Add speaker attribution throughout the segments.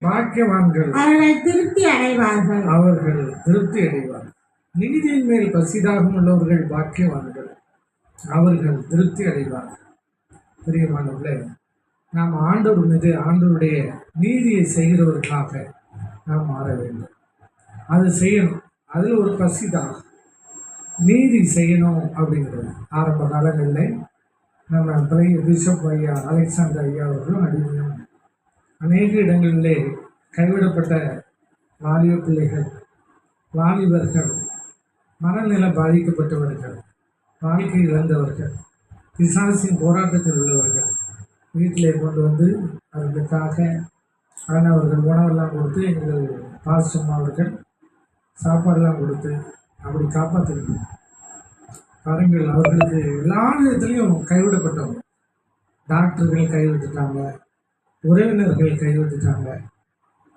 Speaker 1: பாக்கியவான்கள்
Speaker 2: அவர்கள் திருப்தி அடைவார்கள்.
Speaker 1: நீதியின் மேல் பசிதாகம் உள்ளவர்கள் பாக்கியவான்கள், அவர்கள் திருப்தி அடைவார்கள். பிரியமானவர்களே, நாம் ஆண்டவர் மீது ஆண்டவருடைய நீதியை செய்கிறவர்களாக நாம் மாற வேண்டும். அது செய்யணும். அதில் ஒரு பசிதாகம், நீதி செய்யணும் அப்படிங்கிறது. ஆரம்ப காலங்களில் நம்ம பழைய பிஷப் ஐயா அலெக்சாண்டர் ஐயா அவர்களும் அடிமையும் அநேக இடங்களிலே கைவிடப்பட்ட வாலிப பிள்ளைகள், வாலிபர்கள், மனநிலை பாதிக்கப்பட்டவர்கள், வாழ்க்கை இழந்தவர்கள், பிசாசின் போராட்டத்தில் உள்ளவர்கள் வீட்டிலே கொண்டு வந்து அவர்களுக்காக அவர்கள் உணவெல்லாம் கொடுத்து, எங்கள் பாசம் அவர்கள் சாப்பாடெல்லாம் கொடுத்து அப்படி காப்பாற்றிருக்கணும். பாருங்கள், அவர்களுக்கு எல்லா விதத்துலேயும் கைவிடப்பட்டவங்க. டாக்டர்கள் கைவிட்டுட்டாங்க, உறவினர்கள் கைவிட்டுட்டாங்க.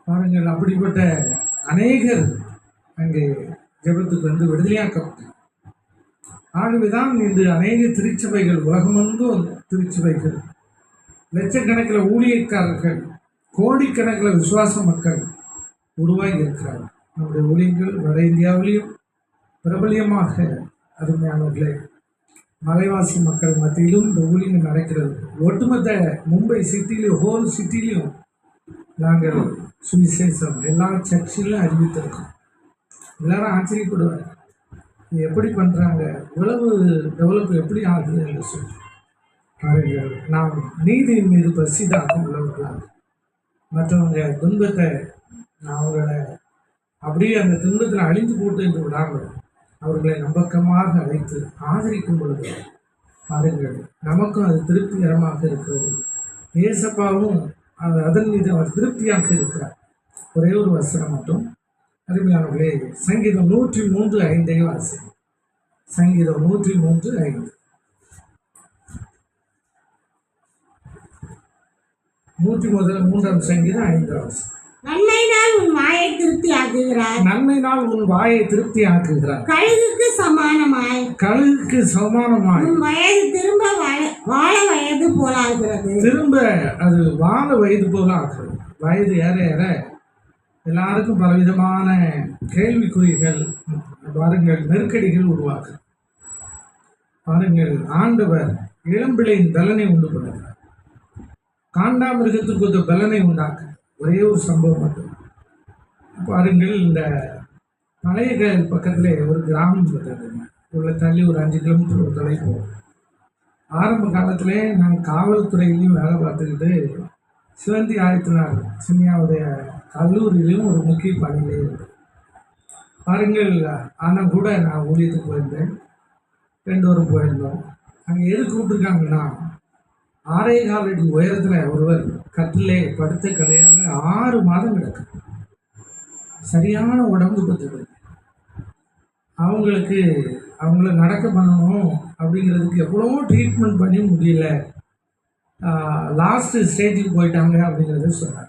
Speaker 1: பாருங்கள், அப்படிப்பட்ட அநேகர் அங்கே ஜெபத்துக்கு வந்து விடுதலையாக்கப்பட்டாங்க. ஆகவேதான் இன்று அநேக திருச்சபைகள், உலகமெங்கும் திருச்சபைகள், லட்சக்கணக்கில் ஊழியக்காரர்கள், கோடிக்கணக்கில் விசுவாச மக்கள் உருவாகி இருக்கிறார்கள். நம்முடைய ஊழியர்கள் வட இந்தியாவிலையும் பிரபலியமாக, அருமையானவர்களே, மலைவாசி மக்கள் மத்தியிலும் இந்த ஊழியங்கள் நடக்கிறது. ஒட்டுமொத்த மும்பை சிட்டிலையும், ஹோல் சிட்டிலையும் நாங்கள் சுவிசேஷம் எல்லா சர்ச்சிலும் அறிவித்திருக்கோம். எல்லாரும் ஆச்சரியப்படுவார், எப்படி பண்ணுறாங்க, இவ்வளவு டெவலப் எப்படி ஆகுது என்று சொல்லி. பாருங்கள், நாம் நீதியின் மீது பசிதாகம் உள்ளவர்களாக மற்றவங்க துன்பத்தை அவங்கள அப்படியே அந்த துன்பத்தில் அழிந்து போட்டு என்று விடாமல் அவர்களை நம்பக்கமாக அழைத்து ஆதரிக்கும் பொழுது பாருங்கள், நமக்கும் அது திருப்திகரமாக இருக்கிறது. ஏசப்பாவும் அதன் மீது அவர் திருப்தியாக இருக்கிறார். ஒரே ஒரு வசனம் மட்டும், அருமையானவர்களே, சங்கீதம் 103:5 வாசி. சங்கீதம் 103:5. 103 சங்கீதம் 5 வாசி.
Speaker 2: நன்மையினால் உன் வாயை திருப்தி ஆக்குகிறார்.
Speaker 1: நன்மையினால் உன் வாயை திருப்தி ஆக்குகிறார்.
Speaker 2: கழுகுக்கு சமானமாய் உன் வயது திரும்ப வாழ வயது போலாகிறது.
Speaker 1: திரும்ப அது வாழ வயது போல ஆகிறது. வயது ஏற ஏற எல்லாருக்கும் பலவிதமான கேள்விக்குறிகள், பாருங்கள், நெருக்கடிகள் உருவாக்கு. பாருங்கள், ஆண்டவர் இளம்பிள்ளையின் பலனை உண்டு பண்ணுகிறார். காண்டாமிருகத்துக்கு ஒரு பலனை உண்டாக்கு. ஒரே ஒரு சம்பவம் மட்டும் பாருங்கள். இந்த பழைய பக்கத்தில் ஒரு கிராமம் இருக்கிறது. உள்ள தள்ளி ஒரு 5 கிலோமீட்டர் தொலை போகும். ஆரம்ப காலத்தில் நாங்கள் காவல்துறையிலையும் வேலை பார்த்துக்கிட்டு சிவந்தி ஆயத்தினார் சின்னியாவுடைய கல்லூரியிலையும் ஒரு முக்கிய பணியிலே இருந்தேன். பாருங்கள், ஆனால் கூட நான் ஊழியத்துக்கு போயிருந்தேன். 2 வாரம் போயிருந்தோம். அங்கே எது கூப்பிட்டுருக்காங்கன்னா, 6.25 அடி உயரத்தில் ஒருவர் கட்டிலே படுத்த கிடையாது 6 மாதம் கிடக்கு. சரியான உடம்பு பத்துது. அவங்கள நடக்க பண்ணணும் அப்படிங்கிறதுக்கு எவ்வளவோ ட்ரீட்மெண்ட் பண்ணி முடியல. லாஸ்ட்டு ஸ்டேஜுக்கு போயிட்டாங்க அப்படிங்கிறத சொன்னாங்க.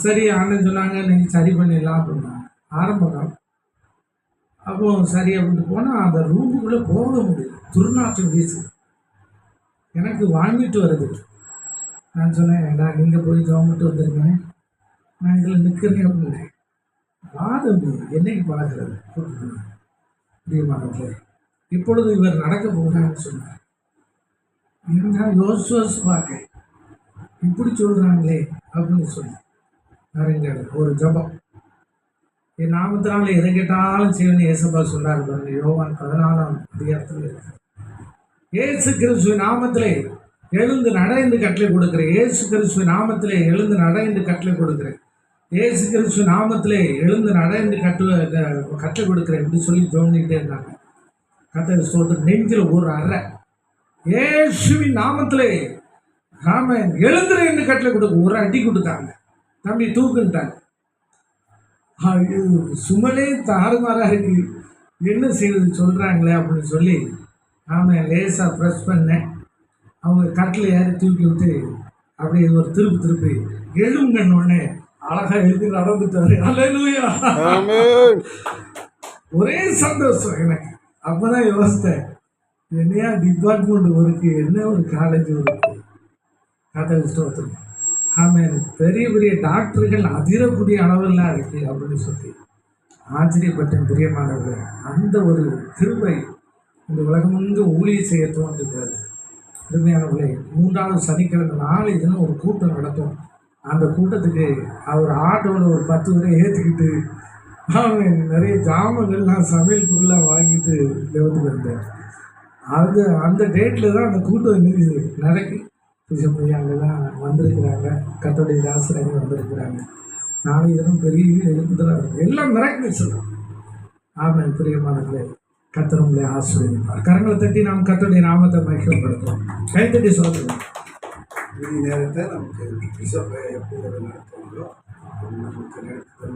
Speaker 1: சரி, ஆனந்த் சொன்னாங்க, நீங்கள் சரி பண்ணிடலாம் அப்படின்னாங்க. ஆரம்ப காலம் அப்போ சரி அப்படின்ட்டு போனால் அந்த ரூமுக்குள்ளே போக முடியல. துர்நாற்றம் வீசு. எனக்கு வாங்கிட்டு வருது. நான் சொன்னேன், நான் நீங்கள் போய் கவர்மெண்ட் வந்துருங்க, நான் இதில் நிற்கிறேன் அப்படின்னு. வாதம் என்னைக்கு பழகிறது முடியுமானவர்களே. இப்பொழுது இவர் நடக்க போகிறான்னு சொன்னார். நான் யோசிச்சு பார்க்க, இப்படி சொல்கிறாங்களே அப்படின்னு சொன்னேன். பாருங்கள், ஒரு ஜபம், என் நாமத்தினால எதை கேட்டாலும் செய்வன்னு ஏசப்பா சொன்னார். பாருங்கள், யோவான் 14ஆம் அதிகாரத்தில் இருக்கு. இயேசு கிறிஸ்துவ நாமத்திலே எழுந்து நட என்று கட்டளை கொடுக்கிறேன். இயேசு கிறிஸ்துவ நாமத்திலே எழுந்து நட என்று கட்டளை கொடுக்கிறேன். இயேசு கிறிஸ்துவ நாமத்திலே எழுந்து நட என்று கட்டளை கொடுக்கிறேன் என்று சொல்லி தோண்டிக்கிட்டே இருந்தாங்க. கர்த்தர் ஸ்தோத்திரம். நெஞ்சில் ஒரு அறை, இயேசுவின் நாமத்திலே ஆமென் எழுந்துரு என்று கட்டளை கொடுக்க ஒரு அடி கொடுத்தாங்க. தம்பி தூக்குன்ட்டாங்க. சுமலே தாறுமாறாக இருக்கு, என்ன செய்வது சொல்கிறாங்களே அப்படின்னு சொல்லி ஆமாம் லேசாக ப்ரெஸ் பண்ணேன். அவங்க கட்டில் ஏறி தூக்கி விட்டு அப்படியே ஒரு திருப்பி எழுங்கன்னொடனே அழகாக எழுதி நடந்துட்டாரு. அல்லேலூயா, ஒரே சந்தோஷம் எனக்கு. அப்போ தான் யோசித்தேன், என்னையா டிபார்ட்மெண்ட் ஒர்க்கு, என்ன ஒரு காலேஜ் ஒர்க்கு. கதை ஸ்தோத்திரம். ஆமென். பெரிய பெரிய டாக்டர்கள் அதிரக்கூடிய அளவெல்லாம் இருக்கு அப்படின்னு சொல்லி ஆச்சரியப்பட்டேன் பிரியமானவர்களே. அந்த ஒரு கிருபை இந்த உலகமெங்கு ஊழியம் செய்ய தோன்றுகிறது. அருமையானவர்களே, 3வது சனிக்கிழமை நாளை தினம் ஒரு கூட்டம் நடத்தும். அந்த கூட்டத்துக்கு அவர் ஆட்டோவில் ஒரு 10 பேரை ஏற்றிக்கிட்டு அவன் நிறைய ஜாமங்கள்லாம் சமையல் பொருளாக வாங்கிட்டு வந்து வந்தேன். அந்த டேட்டில் தான் அந்த கூட்டம் நடக்கு. பிஷப்பையா அங்கே தான் வந்திருக்கிறாங்க, கத்தோடைய தாசராக வந்திருக்கிறாங்க. நாளை தினம் பெரிய எழுப்புதலாக எல்லாம் மிராக்கிள் சொல்லலாம். ஆமென். பிரியமானவர்களே, கர்த்தர் உங்களை ஆசீர்வதிப்பார். கரங்களை தட்டி நாம் கர்த்தருடைய நாமத்தை மகிமைப்படுத்துவோம். கைத்தட்டி சொல்லுங்கள்.
Speaker 3: நேரத்தை நமக்கு பிஷப்பை எப்படி நடத்துவாங்களோ நமக்கு நடத்த